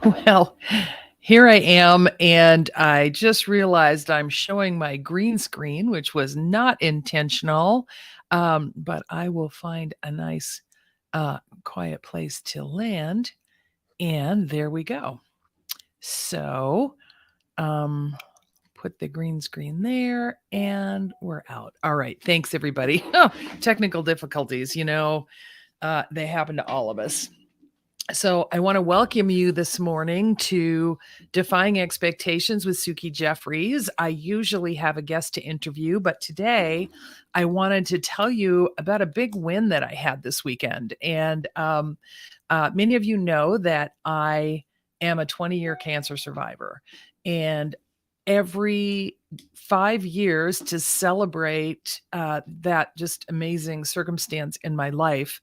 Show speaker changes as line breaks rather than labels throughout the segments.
Well, here I am, and I just realized I'm showing my green screen, which was not intentional. But I will find a nice, quiet place to land. And there we go. So, um, put the green screen there, and we're out. All right. Thanks, everybody. Oh, technical difficulties, they happen to all of us. So I want to welcome you this morning to Defying Expectations with Suki Jeffreys. I usually have a guest to interview, but today I wanted to tell you about a big win that I had this weekend. And many of you know that I am a 20-year cancer survivor. And every 5 years, to celebrate that just amazing circumstance in my life,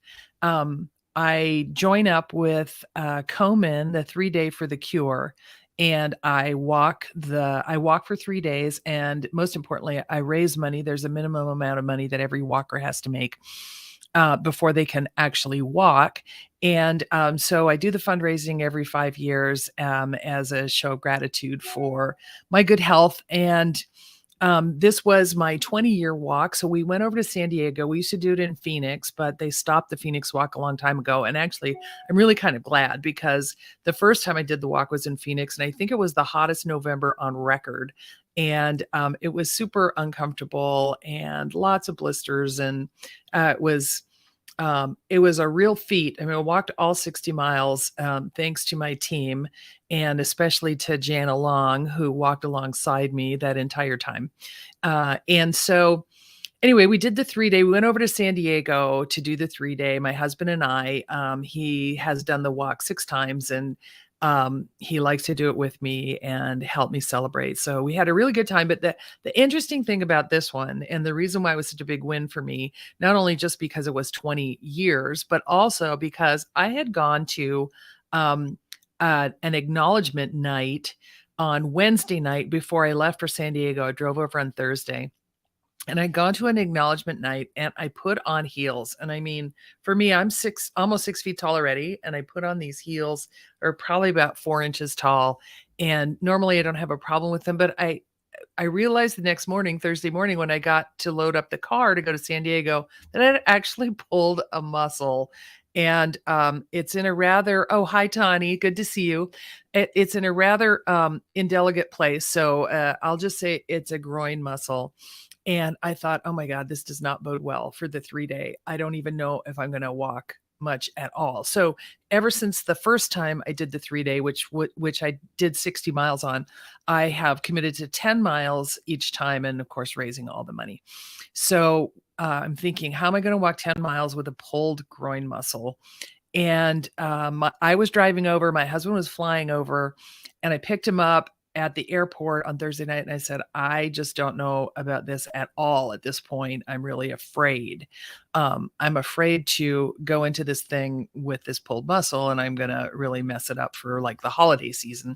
I join up with Komen, the 3 Day for the Cure, and I walk for 3 days, and most importantly, I raise money. There's a minimum amount of money that every walker has to make before they can actually walk. And so I do the fundraising every 5 years as a show of gratitude for my good health. And this was my 20-year walk. So we went over to San Diego. We used to do it in Phoenix, but they stopped the Phoenix walk a long time ago. And actually, I'm really kind of glad, because the first time I did the walk was in Phoenix, and I think it was the hottest November on record. And it was super uncomfortable and lots of blisters. And it was a real feat. I mean, I walked all 60 miles thanks to my team, and especially to Jana Long, who walked alongside me that entire time. And so anyway, we did the 3 day. We went over to San Diego to do the 3 day. My husband and I, he has done the walk 6 times, and he likes to do it with me and help me celebrate. So we had a really good time. But the interesting thing about this one, and the reason why it was such a big win for me, not only just because it was 20 years, but also because I had gone to an acknowledgement night on Wednesday night before I left for San Diego. I drove over on Thursday. And I'd gone to an acknowledgement night, and I put on heels. And I mean, for me, I'm almost 6 feet tall already. And I put on these heels, are probably about 4 inches tall. And normally I don't have a problem with them, but I realized the next morning, Thursday morning, when I got to load up the car to go to San Diego, that I had actually pulled a muscle. And it's in a rather, oh, hi, Tani, good to see you. It's in a rather indelicate place. So I'll just say it's a groin muscle. And I thought, oh my God, this does not bode well for the 3 day. I don't even know if I'm going to walk much at all. So ever since the first time I did the 3 day, which I did 60 miles on, I have committed to 10 miles each time, and of course, raising all the money. So I'm thinking, how am I going to walk 10 miles with a pulled groin muscle? And I was driving over, my husband was flying over, and I picked him up at the airport on Thursday night. And I said, I just don't know about this at all at this point. I'm really afraid. I'm afraid to go into this thing with this pulled muscle, and I'm going to really mess it up for like the holiday season.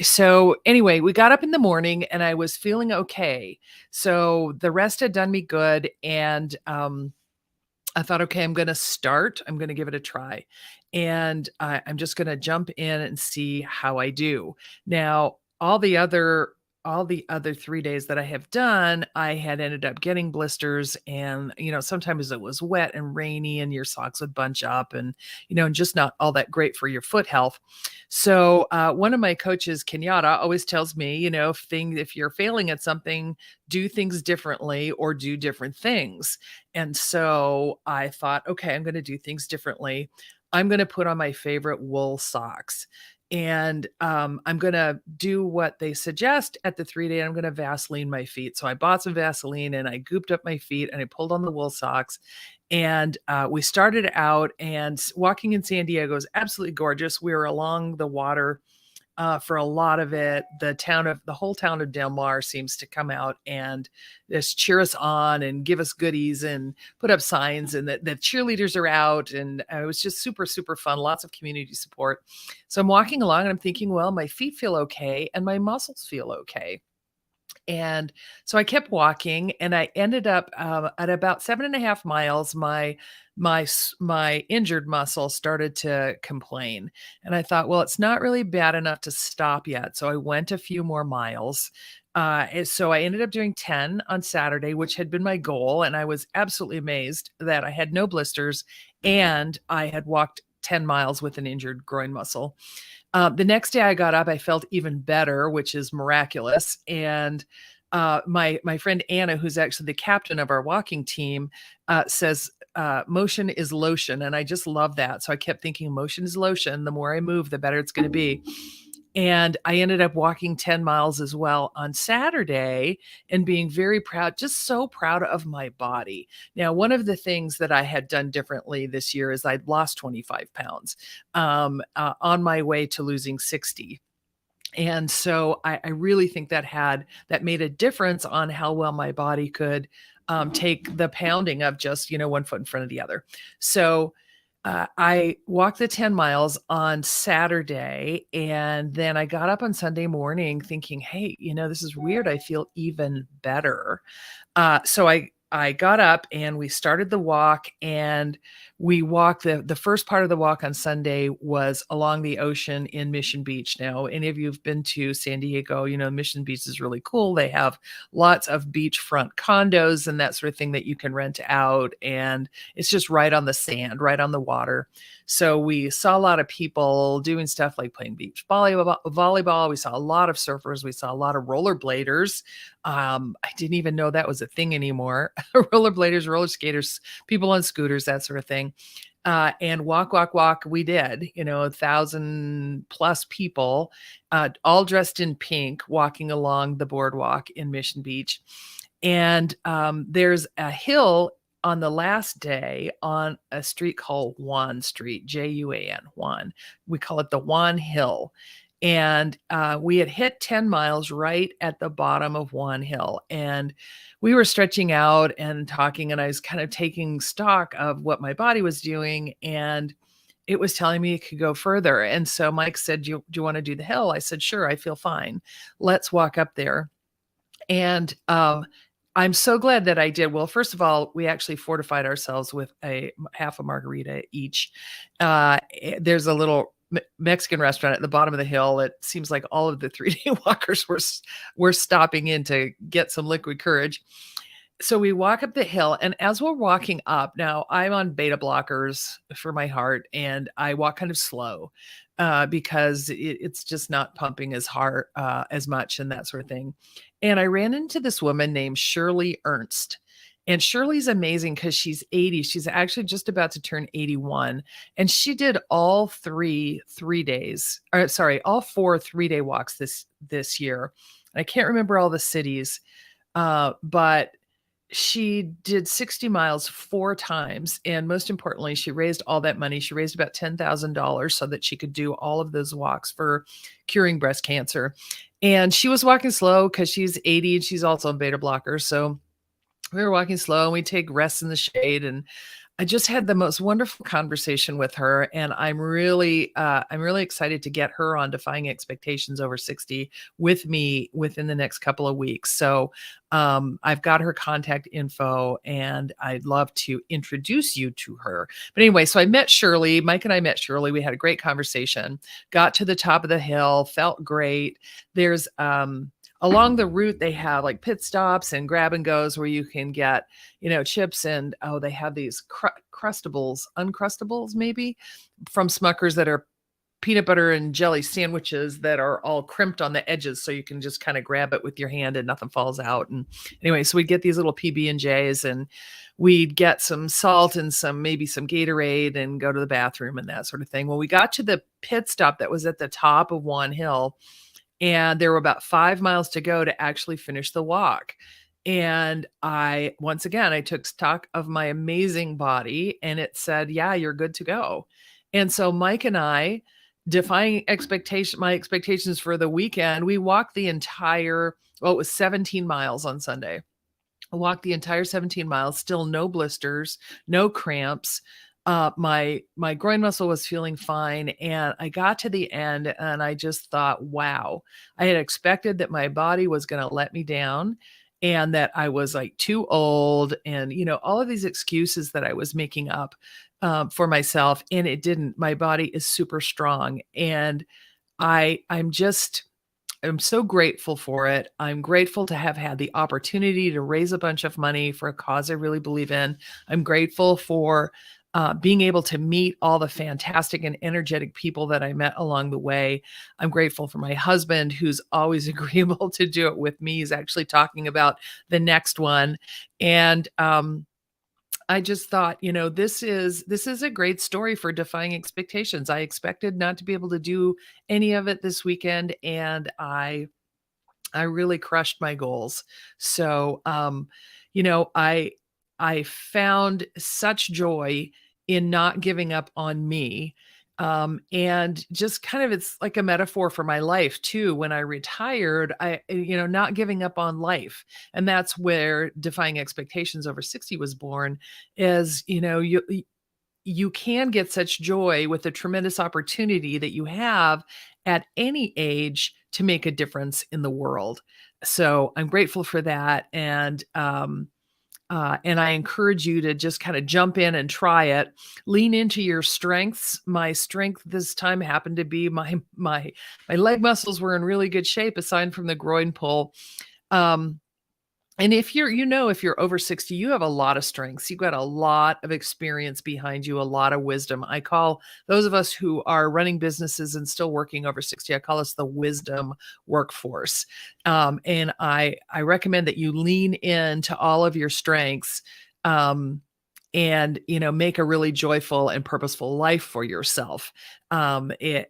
So anyway, we got up in the morning, and I was feeling okay. So the rest had done me good. And I thought, okay, I'm going to give it a try. And I'm just going to jump in and see how I do. Now, all the other 3 days that I have done, I had ended up getting blisters, and, sometimes it was wet and rainy and your socks would bunch up, and, and just not all that great for your foot health. So one of my coaches, Kenyatta, always tells me, if you're failing at something, do things differently or do different things. And so I thought, okay, I'm going to do things differently. I'm going to put on my favorite wool socks. And I'm going to do what they suggest at the 3 day. I'm going to Vaseline my feet. So I bought some Vaseline, and I gooped up my feet, and I pulled on the wool socks. And we started out, and walking in San Diego is absolutely gorgeous. We were along the water for a lot of it. The whole town of Del Mar seems to come out and just cheer us on and give us goodies and put up signs, and the cheerleaders are out. And it was just super, super fun. Lots of community support. So I'm walking along, and I'm thinking, well, my feet feel okay and my muscles feel okay. And so I kept walking, and I ended up at about 7.5 miles. My injured muscle started to complain, and I thought, well, it's not really bad enough to stop yet. So I went a few more miles. And so I ended up doing 10 on Saturday, which had been my goal, and I was absolutely amazed that I had no blisters and I had walked 10 miles with an injured groin muscle. The next day I got up, I felt even better, which is miraculous. And my friend Anna, who's actually the captain of our walking team, says motion is lotion, and I just love that. So I kept thinking, motion is lotion. The more I move, the better it's going to be. And I ended up walking 10 miles as well on Saturday and being very proud, just so proud of my body. Now, one of the things that I had done differently this year is I'd lost 25 pounds on my way to losing 60. And so I really think that made a difference on how well my body could take the pounding of just, one foot in front of the other. So I walked the 10 miles on Saturday, and then I got up on Sunday morning thinking, hey, this is weird. I feel even better. So I got up and we started the walk, and we walked the first part of the walk on Sunday was along the ocean in Mission Beach. Now, any of you have been to San Diego, Mission Beach is really cool. They have lots of beachfront condos and that sort of thing that you can rent out. And it's just right on the sand, right on the water. So we saw a lot of people doing stuff like playing beach volleyball. We saw a lot of surfers. We saw a lot of rollerbladers. I didn't even know that was a thing anymore. Rollerbladers, roller skaters, people on scooters, that sort of thing. And walk we did, 1,000+ people, all dressed in pink, walking along the boardwalk in Mission Beach. And there's a hill on the last day on a street called Juan Street, Juan, Juan. We call it the Juan Hill. And we had hit 10 miles right at the bottom of Juan Hill. And we were stretching out and talking, and I was kind of taking stock of what my body was doing. And it was telling me it could go further. And so Mike said, do you want to do the hill? I said, sure, I feel fine. Let's walk up there. And I'm so glad that I did. Well, first of all, we actually fortified ourselves with a half a margarita each. There's a little Mexican restaurant at the bottom of the hill. It seems like all of the 3-day walkers were stopping in to get some liquid courage. So we walk up the hill, and as we're walking up, now I'm on beta blockers for my heart, and I walk kind of slow because it's just not pumping as hard, as much, and that sort of thing. And I ran into this woman named Shirley Ernst. And Shirley's amazing because she's 80. She's actually just about to turn 81. And she did all 4 3-day walks this year. I can't remember all the cities, but she did 60 miles 4 times. And most importantly, she raised all that money. She raised about $10,000 so that she could do all of those walks for curing breast cancer. And she was walking slow because she's 80 and she's also on beta blockers. So we were walking slow, and we take rests in the shade. And I just had the most wonderful conversation with her, and I'm really excited to get her on Defying Expectations over 60 with me within the next couple of weeks. So I've got her contact info, and I'd love to introduce you to her. But anyway, so I met Shirley. Mike and I met Shirley. We had a great conversation. Got to the top of the hill, felt great. There's along the route, they have like pit stops and grab and goes where you can get, chips, and they have these Uncrustables maybe from Smucker's that are peanut butter and jelly sandwiches that are all crimped on the edges, so you can just kind of grab it with your hand and nothing falls out. And anyway, so we'd get these little PB&Js, and we'd get some salt and maybe some Gatorade and go to the bathroom and that sort of thing. Well, we got to the pit stop that was at the top of Juan Hill, and there were about 5 miles to go to actually finish the walk. And once again, I took stock of my amazing body, and it said, yeah, you're good to go. And so Mike and I, defying my expectations for the weekend, we walked it was 17 miles on Sunday. I walked the entire 17 miles, still no blisters, no cramps. My groin muscle was feeling fine, and I got to the end and I just thought, wow, I had expected that my body was going to let me down and that I was like too old and, all of these excuses that I was making up for myself. And it didn't. My body is super strong. And I'm so grateful for it. I'm grateful to have had the opportunity to raise a bunch of money for a cause I really believe in. I'm grateful for being able to meet all the fantastic and energetic people that I met along the way. I'm grateful for my husband, who's always agreeable to do it with me. He's actually talking about the next one. And I just thought, this is a great story for defying expectations. I expected not to be able to do any of it this weekend, and I really crushed my goals. So, I found such joy in not giving up on me. And just kind of it's like a metaphor for my life too. When I retired, not giving up on life. And that's where Defying Expectations Over 60 was born, is, you can get such joy with the tremendous opportunity that you have at any age to make a difference in the world. So I'm grateful for that. And I encourage you to just kind of jump in and try it. Lean into your strengths. My strength this time happened to be my leg muscles were in really good shape, aside from the groin pull. Um, and if you're over 60, you have a lot of strengths. You've got a lot of experience behind you, a lot of wisdom. I call those of us who are running businesses and still working over 60, I call us the wisdom workforce. And I recommend that you lean into all of your strengths, and, make a really joyful and purposeful life for yourself. I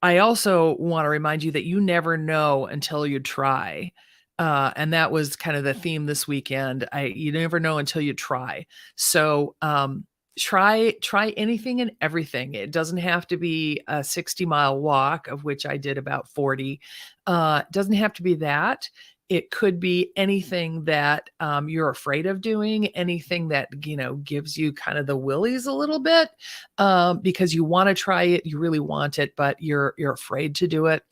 also want to remind you that you never know until you try. And that was kind of the theme this weekend. You never know until you try. So, try anything and everything. It doesn't have to be a 60-mile walk, of which I did about 40. It doesn't have to be that. It could be anything that you're afraid of doing, anything that, gives you kind of the willies a little bit, because you want to try it, you really want it, but you're afraid to do it.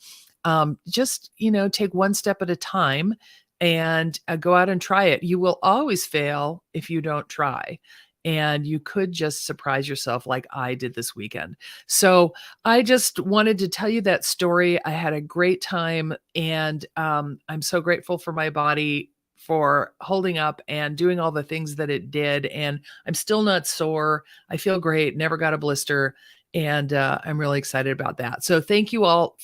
Just, take one step at a time and go out and try it. You will always fail if you don't try. And you could just surprise yourself like I did this weekend. So I just wanted to tell you that story. I had a great time, and I'm so grateful for my body for holding up and doing all the things that it did. And I'm still not sore. I feel great, never got a blister. And I'm really excited about that. So thank you all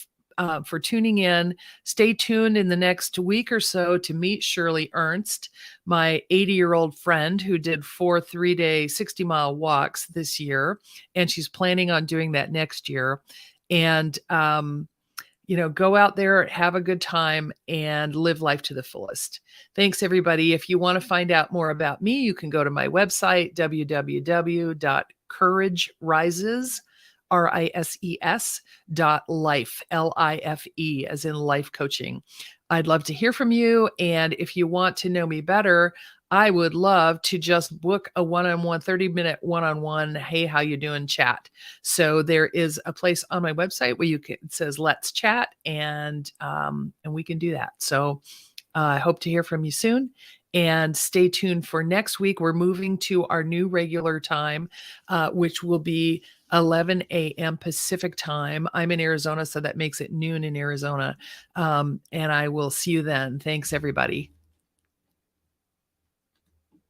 for tuning in. Stay tuned in the next week or so to meet Shirley Ernst, my 80-year-old friend who did 4 3-day 60-mile walks this year. And she's planning on doing that next year. And, go out there, have a good time, and live life to the fullest. Thanks, everybody. If you want to find out more about me, you can go to my website, www.couragerises.com. RISES.life, LIFE, as in life coaching. I'd love to hear from you. And if you want to know me better, I would love to just book a one-on-one 30-minute one-on-one, hey, how you doing chat. So there is a place on my website where it says let's chat, and we can do that. So I hope to hear from you soon. And stay tuned for next week. We're moving to our new regular time, which will be 11 a.m. Pacific time. I'm in Arizona, so that makes it noon in Arizona. And I will see you then. Thanks, everybody.